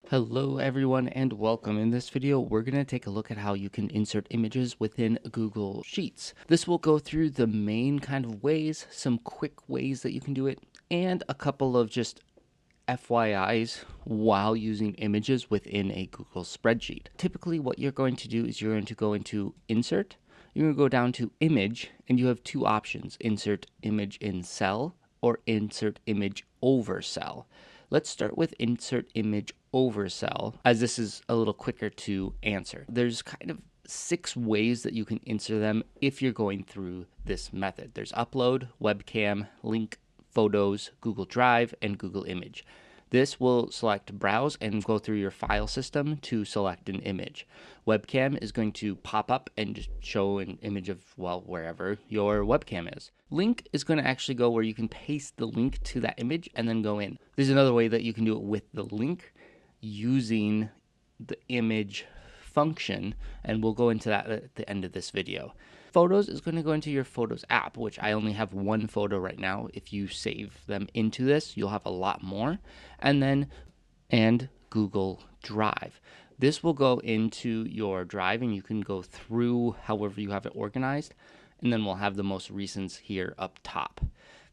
Hello everyone and welcome. In this video, we're going to take a look at how you can insert images within Google Sheets. This will go through the main kind of ways, some quick ways that you can do it, and a couple of just FYIs while using images within a Google spreadsheet. Typically what you're going to do is you're going to go into Insert, you're going to go down to Image, and you have two options, Insert Image in Cell or Insert Image Over Cell. Let's start with Insert Image Over Cell, as this is a little quicker to answer. There's kind of 6 ways that you can insert them if you're going through this method. There's Upload, Webcam, Link, Photos, Google Drive, and Google Image. This will select Browse and go through your file system to select an image. Webcam is going to pop up and just show an image of, well, wherever your webcam is. Link is going to actually go where you can paste the link to that image and then go in. There's another way that you can do it with the link using the image function, and we'll go into that at the end of this video. Photos is going to go into your Photos app, which I only have one photo right now. If you save them into this, you'll have a lot more. And Google Drive. This will go into your drive, and you can go through however you have it organized, and then we'll have the most recents here up top.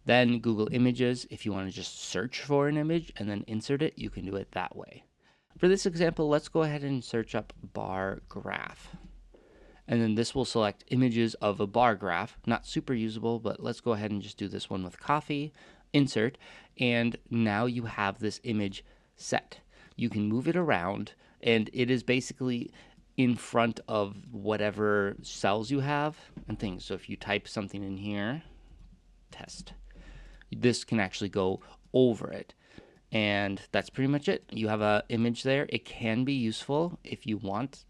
Then Google Images, if you want to just search for an image and then insert it, you can do it that way. For this example, let's go ahead and search up bar graph. And then this will select images of a bar graph. Not super usable, but let's go ahead and just do this one with coffee, insert, and now you have this image set. You can move it around, and it is basically in front of whatever cells you have and things. So if you type something in here, test, this can actually go over it. And that's pretty much it. You have an image there. It can be useful if you want,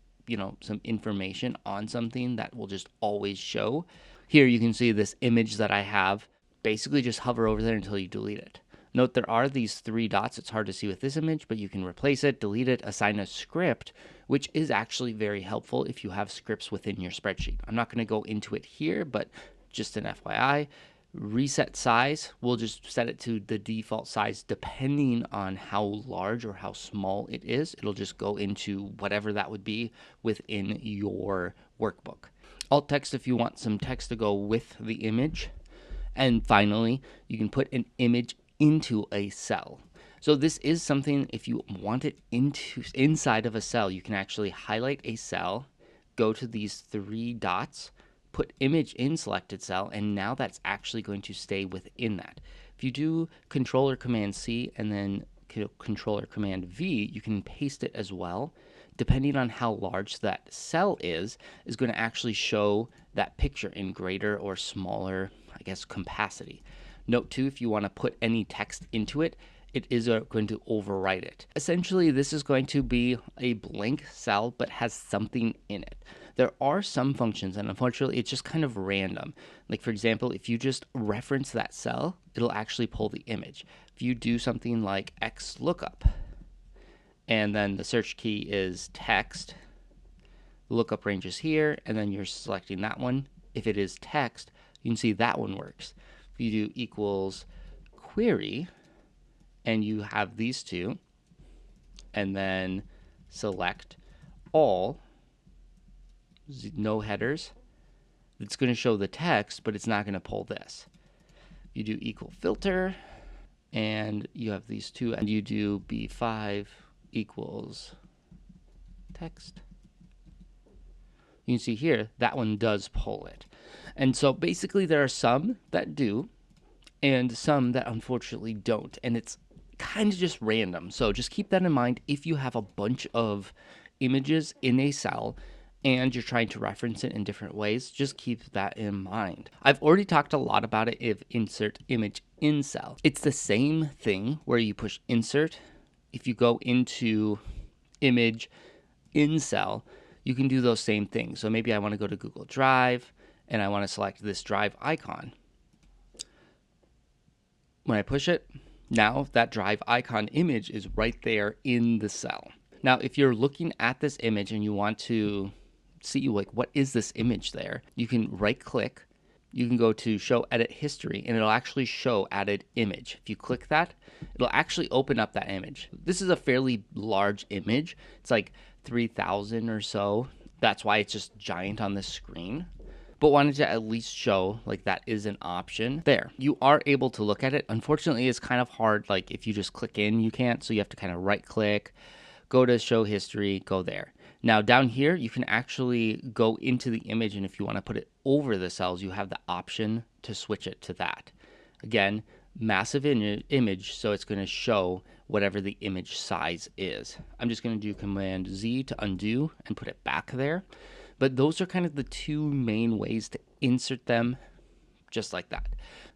some information on something that will just always show. Here you can see this image that I have. Basically just hover over there until you delete it. Note there are these 3 dots. It's hard to see with this image, but you can replace it, delete it, assign a script, which is actually very helpful if you have scripts within your spreadsheet. I'm not going to go into it here, but just an FYI. Reset size, we'll just set it to the default size depending on how large or how small it is. It'll just go into whatever that would be within your workbook. Alt text if you want some text to go with the image. And finally, you can put an image into a cell. So this is something, if you want it inside of a cell, you can actually highlight a cell, go to these 3 dots, put image in selected cell, and now that's actually going to stay within that. If you do Control or Command C and then Control or Command V, you can paste it as well. Depending on how large that cell is going to actually show that picture in greater or smaller, capacity. Note too, if you want to put any text into it, it is going to overwrite it. Essentially, this is going to be a blank cell, but has something in it. There are some functions, and unfortunately, it's just kind of random. Like, for example, if you just reference that cell, it'll actually pull the image. If you do something like XLOOKUP, and then the search key is text, the lookup range is here, and then you're selecting that one. If it is text, you can see that one works. If you do equals query, and you have these two, and then select all, no headers, it's going to show the text, but it's not going to pull this. You do equal filter, and you have these two, and you do B5 equals text. You can see here, that one does pull it. And so basically there are some that do, and some that unfortunately don't, and it's kind of just random. So just keep that in mind if you have a bunch of images in a cell and you're trying to reference it in different ways, just keep that in mind. I've already talked a lot about it if insert image in cell. It's the same thing where you push insert. If you go into image in cell, you can do those same things. So maybe I want to go to Google Drive and I want to select this drive icon. When I push it, now that drive icon image is right there in the cell. Now, if you're looking at this image and you want to see like what is this image there, you can right click you can go to show edit history and it'll actually show added image. If you click that, it'll actually open up that image. This is a fairly large image. It's like 3,000 or so. That's why it's just giant on the screen. But wanted to at least show like that is an option there. You are able to look at it. Unfortunately, it's kind of hard. Like if you just click in, you can't. So you have to kind of right click, go to show history, go there. Now down here, you can actually go into the image, and if you want to put it over the cells, you have the option to switch it to that. Again, massive image, so it's going to show whatever the image size is. I'm just going to do Command Z to undo and put it back there. But those are kind of the two main ways to insert them, just like that.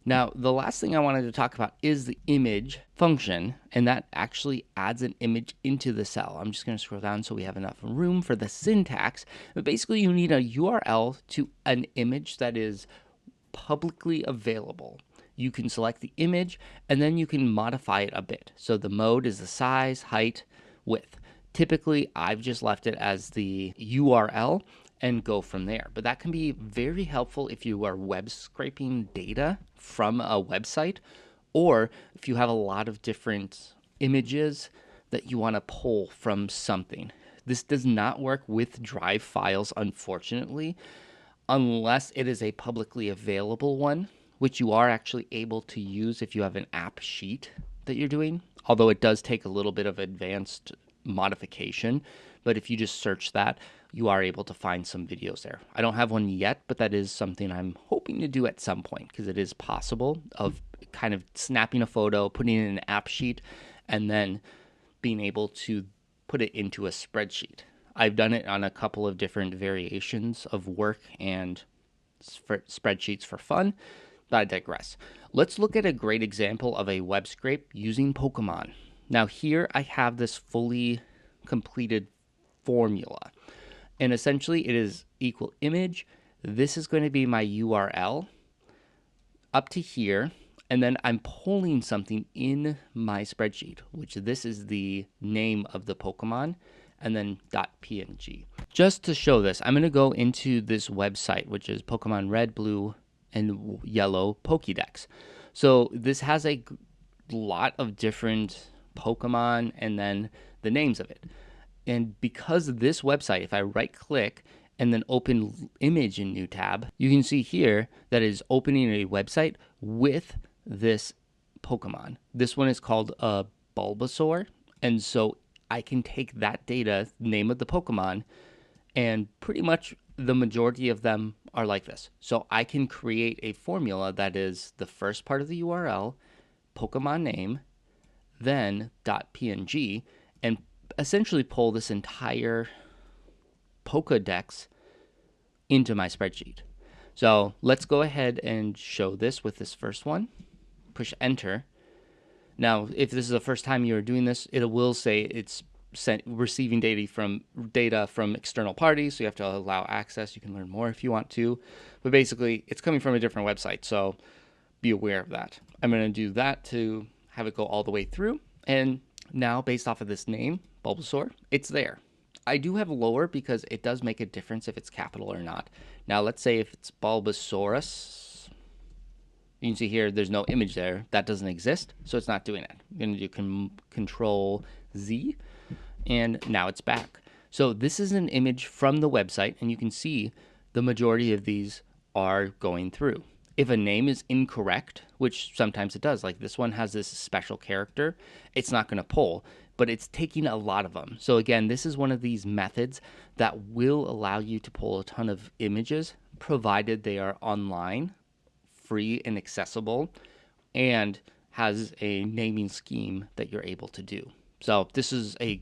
Now, the last thing I wanted to talk about is the image function, and that actually adds an image into the cell. I'm just going to scroll down so we have enough room for the syntax. But basically, you need a URL to an image that is publicly available. You can select the image, and then you can modify it a bit. So the mode is the size, height, width. Typically, I've just left it as the URL and go from there. But that can be very helpful if you are web scraping data from a website, or if you have a lot of different images that you want to pull from something. This does not work with Drive files, unfortunately, unless it is a publicly available one, which you are actually able to use if you have an app sheet that you're doing, although it does take a little bit of advanced modification. But if you just search that, you are able to find some videos there. I don't have one yet, but that is something I'm hoping to do at some point, because it is possible of kind of snapping a photo, putting it in an app sheet, and then being able to put it into a spreadsheet. I've done it on a couple of different variations of work and spreadsheets for fun, but I digress. Let's look at a great example of a web scrape using Pokemon. Now here I have this fully completed formula, and essentially it is equal image. This is going to be my URL up to here, and then I'm pulling something in my spreadsheet, which this is the name of the Pokemon, and then .png. Just to show this, I'm going to go into this website, which is Pokemon Red, Blue, and Yellow Pokédex. So this has a lot of different Pokemon and then the names of it. And because of this website, if I right click and then open image in new tab, you can see here that it is opening a website with this Pokemon. This one is called Bulbasaur. And so I can take that data, name of the Pokemon, and pretty much the majority of them are like this. So I can create a formula that is the first part of the URL, Pokemon name, then .png, and essentially pull this entire Pokédex into my spreadsheet. So let's go ahead and show this with this first one. Push enter. Now, if this is the first time you're doing this, it will say it's receiving data from external parties, so you have to allow access. You can learn more if you want to, but basically it's coming from a different website, so be aware of that. I'm going to do that to have it go all the way through, and now based off of this name, Bulbasaur, it's there. I do have lower because it does make a difference if it's capital or not. Now let's say if it's Bulbasaurus, you can see here there's no image there. That doesn't exist, so it's not doing it. I'm going to do Control Z, and now it's back. So this is an image from the website, and you can see the majority of these are going through. If a name is incorrect, which sometimes it does, like this one has this special character, it's not going to pull, but it's taking a lot of them. So again, this is one of these methods that will allow you to pull a ton of images, provided they are online, free and accessible, and has a naming scheme that you're able to do. So this is a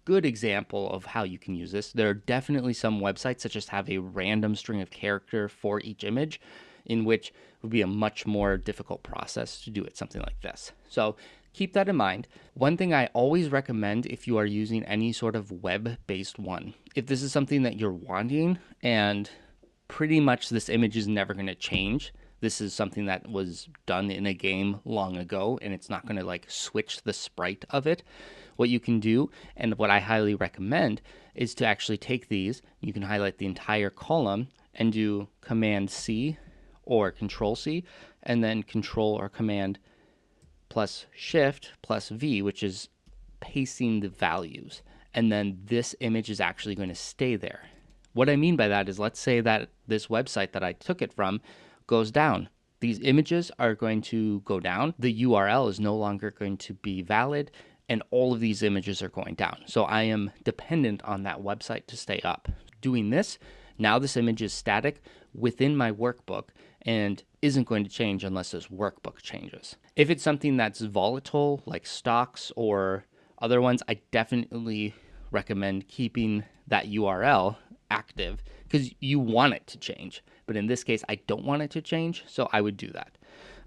good example of how you can use this. There are definitely some websites that just have a random string of character for each image, in which it would be a much more difficult process to do it something like this. So keep that in mind. One thing I always recommend if you are using any sort of web-based one, if this is something that you're wanting and pretty much this image is never going to change, this is something that was done in a game long ago and it's not going to like switch the sprite of it. What you can do, and what I highly recommend, is to actually take these, you can highlight the entire column and do Command C or Control C, and then Control or Command plus Shift plus V, which is pasting the values. And then this image is actually going to stay there. What I mean by that is, let's say that this website that I took it from goes down. These images are going to go down. The URL is no longer going to be valid, and all of these images are going down. So I am dependent on that website to stay up. Doing this, now this image is static within my workbook and isn't going to change unless this workbook changes. If it's something that's volatile, like stocks or other ones, I definitely recommend keeping that URL active because you want it to change. But in this case, I don't want it to change, so I would do that.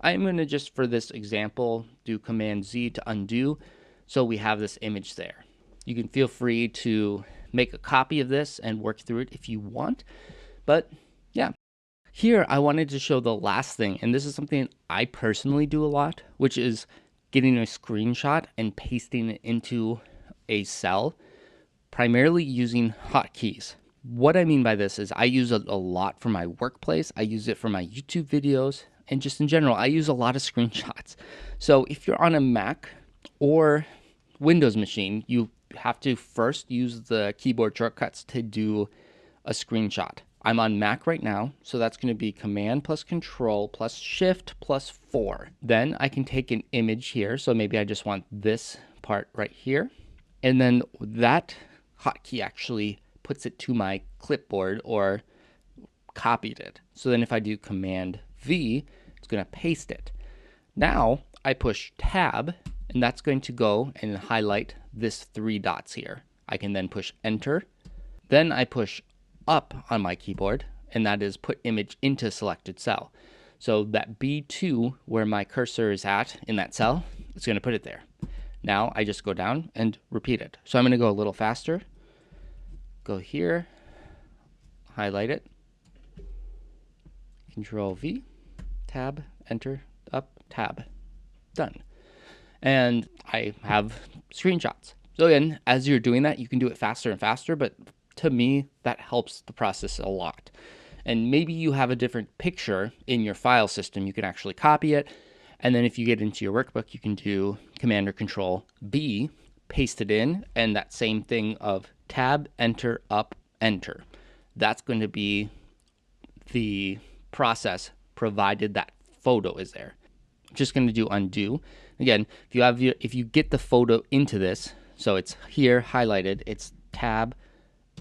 I'm going to just, for this example, do Command Z to undo, so we have this image there. You can feel free to make a copy of this and work through it if you want, but yeah. Here, I wanted to show the last thing, and this is something I personally do a lot, which is getting a screenshot and pasting it into a cell, primarily using hotkeys. What I mean by this is I use it a lot for my workplace. I use it for my YouTube videos, and just in general, I use a lot of screenshots. So if you're on a Mac or Windows machine, you have to first use the keyboard shortcuts to do a screenshot. I'm on Mac right now, so that's going to be Command plus Control plus Shift plus 4. Then I can take an image here, so maybe I just want this part right here, and then that hotkey actually puts it to my clipboard or copied it. So then if I do Command V, it's going to paste it. Now I push Tab, and that's going to go and highlight this 3 dots here. I can then push Enter. Then I push up on my keyboard, and that is put image into selected cell. So that B2, where my cursor is at in that cell, it's going to put it there. Now I just go down and repeat it. So I'm going to go a little faster. Go here, highlight it, Control V, Tab, Enter, up, Tab, done. And I have screenshots. So again, as you're doing that, you can do it faster and faster, but to me, that helps the process a lot. And maybe you have a different picture in your file system. You can actually copy it. And then if you get into your workbook, you can do Command or Control B, paste it in, and that same thing of Tab, Enter, up, Enter. That's going to be the process provided that photo is there. I'm just going to do undo. Again, if you get the photo into this, so it's here highlighted, it's Tab,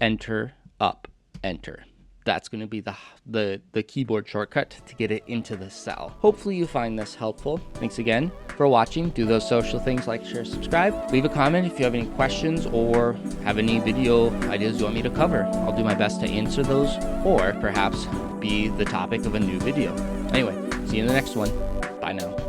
Enter, up, Enter. That's going to be the keyboard shortcut to get it into the cell. Hopefully you find this helpful. Thanks again for watching. Do those social things like, share, subscribe. Leave a comment if you have any questions or have any video ideas you want me to cover. I'll do my best to answer those or perhaps be the topic of a new video. Anyway, see you in the next one. Bye now.